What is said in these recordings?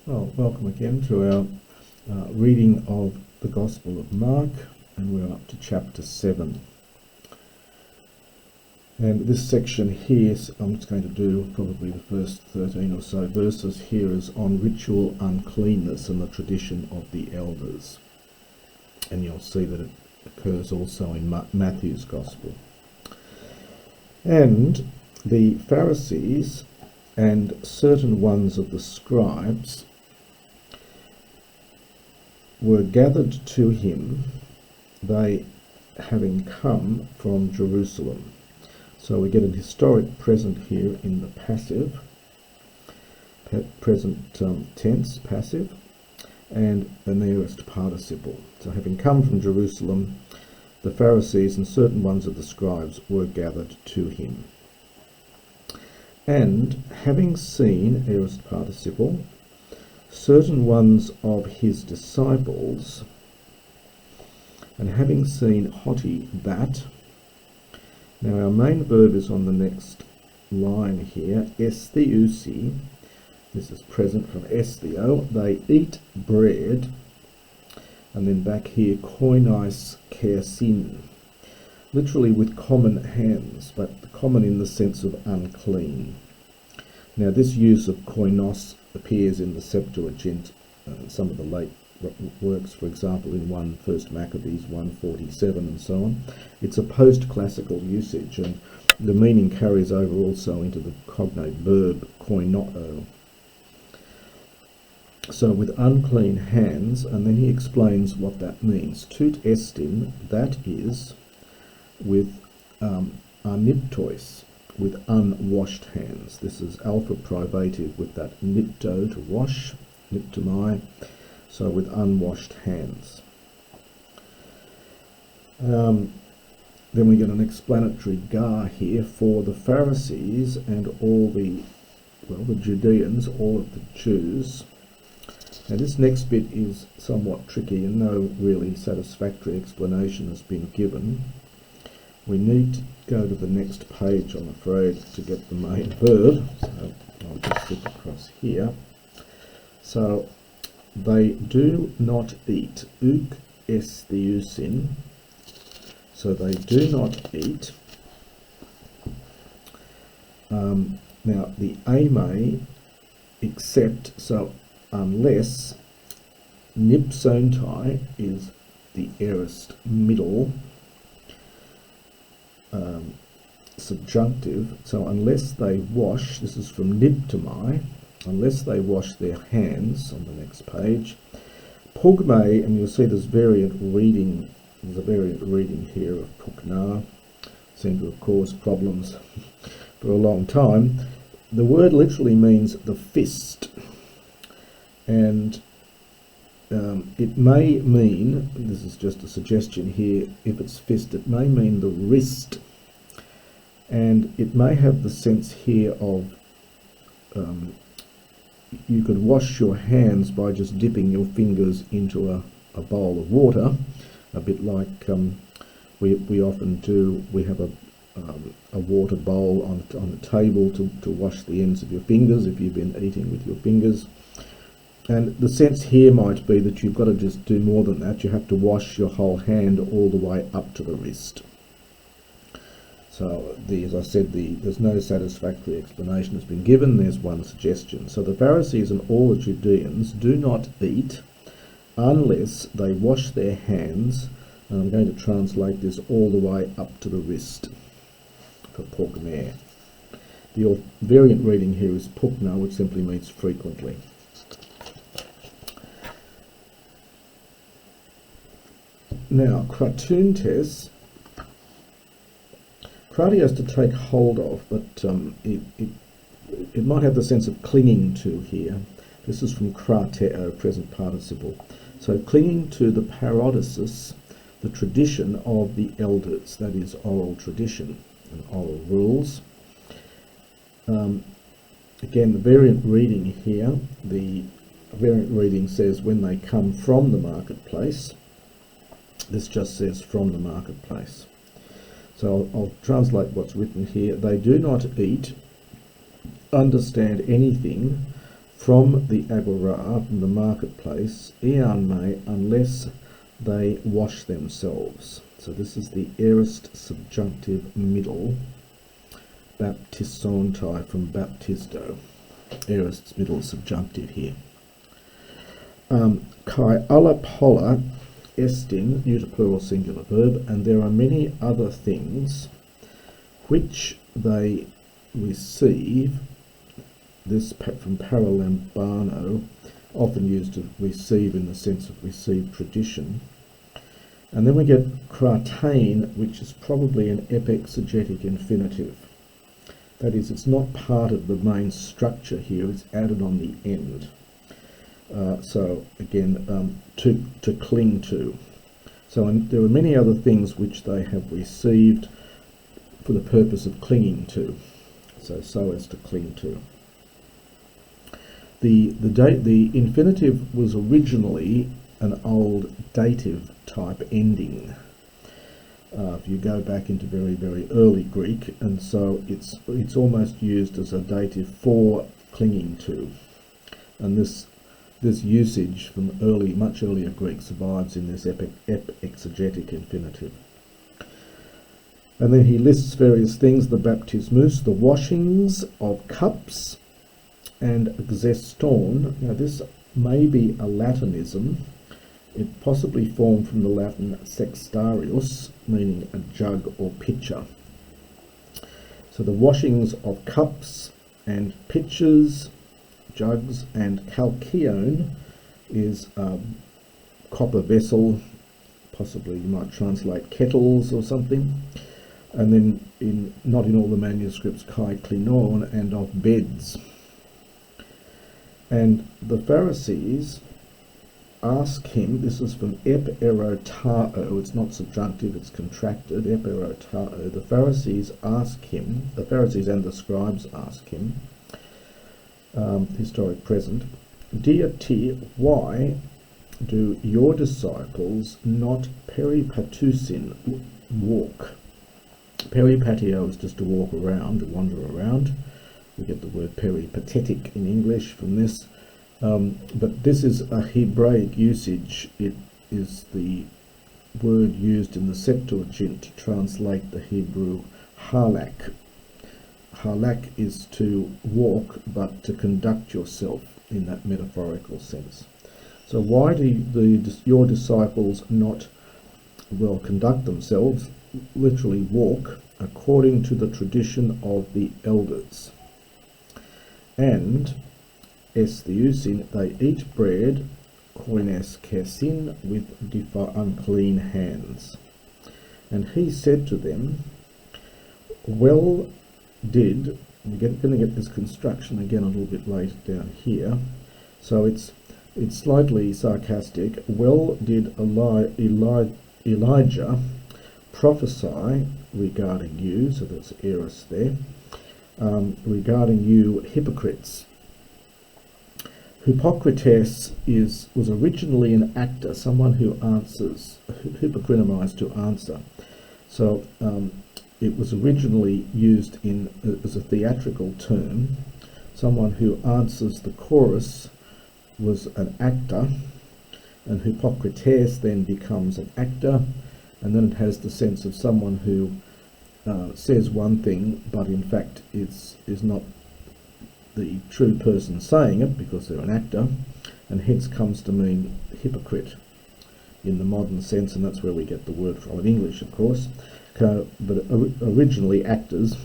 Well, welcome again to our reading of the Gospel of Mark, and we're up to chapter 7. And this section here, I'm just going to do probably the first 13 or so verses here, is on ritual uncleanness and the tradition of the elders. And you'll see that it occurs also in Matthew's Gospel. And the Pharisees and certain ones of the scribes were gathered to him, they having come from Jerusalem. So we get an historic present here in the passive, present tense, passive, and an aorist participle. So having come from Jerusalem, the Pharisees and certain ones of the scribes were gathered to him. And having seen, aorist participle, certain ones of his disciples, and having seen hoti that. Now our main verb is on the next line here, estheusi. This is present from estheo. They eat bread, and then back here koinos kersin, literally with common hands, but common in the sense of unclean. Now this use of koinos appears in the Septuagint, some of the late works, for example in 1 Maccabees 1:47 and so on. It's a post-classical usage, and the meaning carries over also into the cognate verb koinoo. So with unclean hands, and then he explains what that means. Tout estin, that is, with aniptois, with unwashed hands. This is alpha privative with that nipto, to wash, niptomai, so with unwashed hands. Then we get an explanatory gar here for the Pharisees and all the Judeans, all of the Jews. Now this next bit is somewhat tricky and no really satisfactory explanation has been given. We need to go to the next page, I'm afraid, to get the main verb. So I'll just flip across here. So they do not eat, uk estheusin. So they do not eat. Now the ame, except, so unless, nipsontai is the aorist middle subjunctive, so unless they wash, this is from niptomai, unless they wash their hands, on the next page. Pugme, and you'll see there's a variant reading here of pugna, seem to have caused problems for a long time. The word literally means the fist, and it may mean, this is just a suggestion here, if it's fist, it may mean the wrist, and it may have the sense here of you could wash your hands by just dipping your fingers into a bowl of water, a bit like we often do. We have a water bowl on the table to wash the ends of your fingers if you've been eating with your fingers. And the sense here might be that you've got to just do more than that. You have to wash your whole hand all the way up to the wrist. So, as I said, there's no satisfactory explanation has been given. There's one suggestion. So the Pharisees and all the Judeans do not eat unless they wash their hands. And I'm going to translate this all the way up to the wrist for pugmer. The variant reading here is pugna, which simply means frequently. Now, kratuntes, krati has to take hold of, but it might have the sense of clinging to here. This is from krateo, present participle. So clinging to the parodosis, the tradition of the elders, that is oral tradition and oral rules. Again, the variant reading here, the variant reading says when they come from the marketplace. This just says from the marketplace. So I'll translate what's written here. They do not eat, understand anything from the agora, from the marketplace, ean me, unless they wash themselves. So this is the aorist subjunctive middle, baptisontai from baptisto. Aorist's middle subjunctive here. Kai alla polla estin, neuter plural singular verb, and there are many other things which they receive. This from paralambano, often used to receive in the sense of receive tradition. And then we get kratein, which is probably an epexegetic infinitive. That is, it's not part of the main structure here, it's added on the end. So again, to cling to. So there are many other things which they have received for the purpose of clinging to. So as to cling to. The infinitive was originally an old dative type ending. If you go back into very, very early Greek, and so it's almost used as a dative for clinging to. And this usage from much earlier Greek survives in this exegetic infinitive. And then he lists various things: the baptismus, the washings of cups, and xeston. Now this may be a Latinism. It possibly formed from the Latin sextarius, meaning a jug or pitcher. So the washings of cups and pitchers, jugs, and chalkeon is a copper vessel, possibly you might translate kettles or something. And then not in all the manuscripts, kai klinon, and of beds. And the Pharisees ask him, this is from eperotao, it's not subjunctive, it's contracted, eperotao. The Pharisees and the scribes ask him, historic present, Diati, why do your disciples not peripatusin, walk? Peripatio is just to walk around, to wander around. We get the word peripatetic in English from this. But this is a Hebraic usage. It is the word used in the Septuagint to translate the Hebrew halak. Halak is to walk, but to conduct yourself in that metaphorical sense. So why do your disciples not, conduct themselves, literally walk, according to the tradition of the elders? And estheusin, they eat bread, koines kesin, with unclean hands. And he said to them, well did, we're going to get this construction again a little bit later down here, so it's slightly sarcastic. Well did Elijah prophesy regarding you, so that's aorist there, regarding you hypocrites. Hippocrates was originally an actor, someone who answers, hypocrinomized to answer. So it was originally used as a theatrical term. Someone who answers the chorus was an actor, and Hippocrates then becomes an actor, and then it has the sense of someone who says one thing, but in fact is not the true person saying it because they're an actor, and hence comes to mean hypocrite in the modern sense, and that's where we get the word from in English, of course, but originally actors.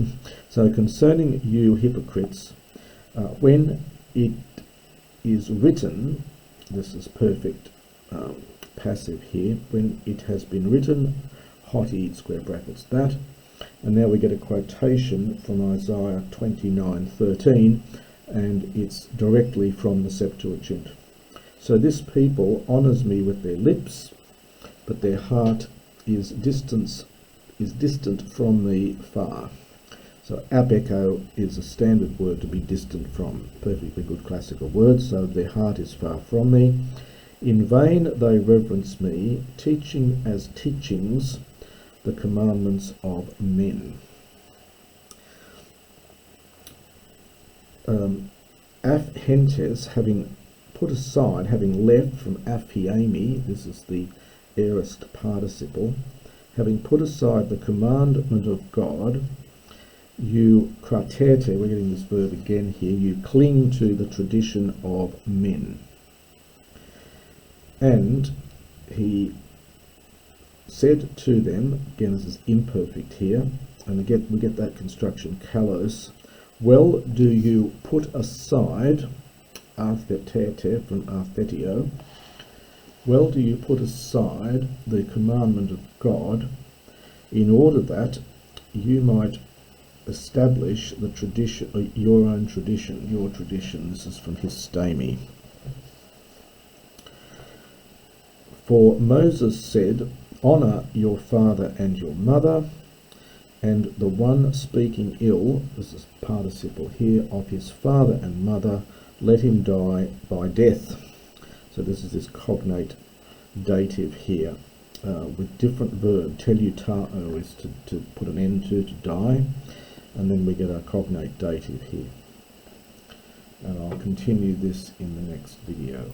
So concerning you hypocrites, when it is written, this is perfect passive here, when it has been written, hoti square brackets that. And now we get a quotation from Isaiah 29:13, and it's directly from the Septuagint. So this people honours me with their lips, but their heart is distant from me far. So apeko is a standard word to be distant from, perfectly good classical word. So their heart is far from me. In vain they reverence me, teaching as teachings the commandments of men. Afhentes, having put aside, having left from aphiemi, this is the aorist participle, having put aside the commandment of God, you kratete, we're getting this verb again here, you cling to the tradition of men. And he said to them, again this is imperfect here, and again we get that construction kalos, well do you put aside, arthetete from arthetio, well do you put aside the commandment of God in order that you might establish the tradition, your own tradition, your tradition. This is from Histemi. For Moses said, honour your father and your mother, and the one speaking ill, this is participle here, of his father and mother, let him die by death. So this is this cognate dative here, with different verb. Telutao is to put an end to die, and then we get our cognate dative here. And I'll continue this in the next video.